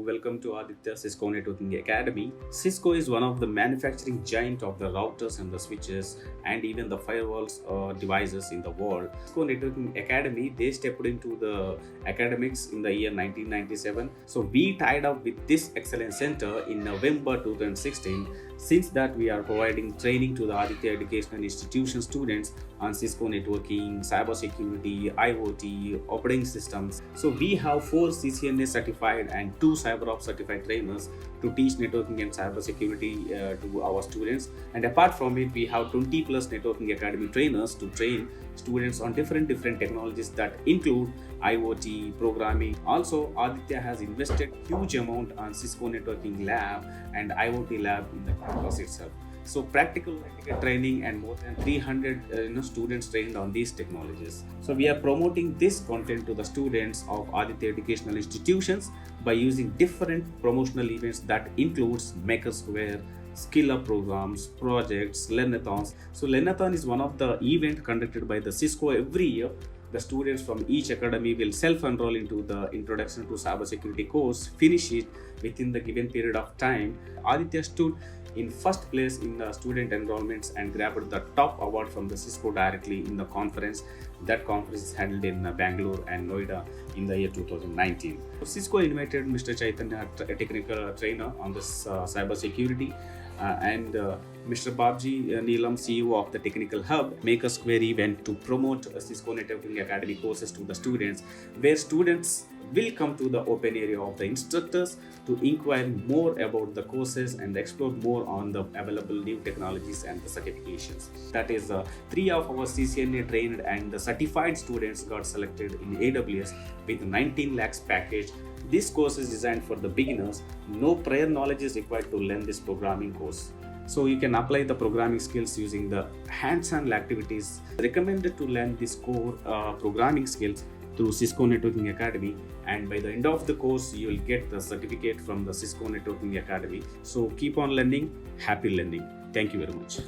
Welcome to Aditya Cisco Networking Academy. Cisco is one of the manufacturing giant of the routers and the switches and even the firewalls devices in the world. Cisco Networking Academy, they stepped into the academics in the year 1997. So we tied up with this excellence center in November 2016. Since that, we are providing training to the Aditya Educational Institution students on Cisco networking, cybersecurity, IoT, operating systems. So we have 4 CCNA certified and 2 CyberOps certified trainers to teach networking and cybersecurity to our students. And apart from it, we have 20 plus networking academy trainers to train students on different technologies that include IoT, programming. Also, Aditya has invested huge amount on Cisco networking lab and IoT lab in the campus itself. So practical training and more than 300 students trained on these technologies. So we are promoting this content to the students of Aditya Educational Institutions by using different promotional events that includes Makersquare, skill up programs, projects, learnathons. So learnathon is one of the event conducted by the Cisco every year. The students from each academy will self-enroll into the Introduction to Cybersecurity course, finish it within the given period of time. Aditya stood in first place in the student enrollments and grabbed the top award from the Cisco directly in the conference. That conference is held in Bangalore and Noida in the year 2019. Cisco invited Mr. Chaitanya, a technical trainer on this cybersecurity, and Mr. Babji Neelam, CEO of the Technical Hub, Makersquare event to promote Cisco Networking Academy courses to the students, where students will come to the open area of the instructors to inquire more about the courses and explore more on the available new technologies and the certifications. That is, 3 of our CCNA trained and the certified students got selected in AWS with 19 lakhs package. This course is designed for the beginners. No prior knowledge is required to learn this programming course. So you can apply the programming skills using the hands-on activities. Recommended to learn this core programming skills through Cisco Networking Academy, and by the end of the course you will get the certificate from the Cisco Networking Academy. So keep on learning, happy learning. Thank you very much.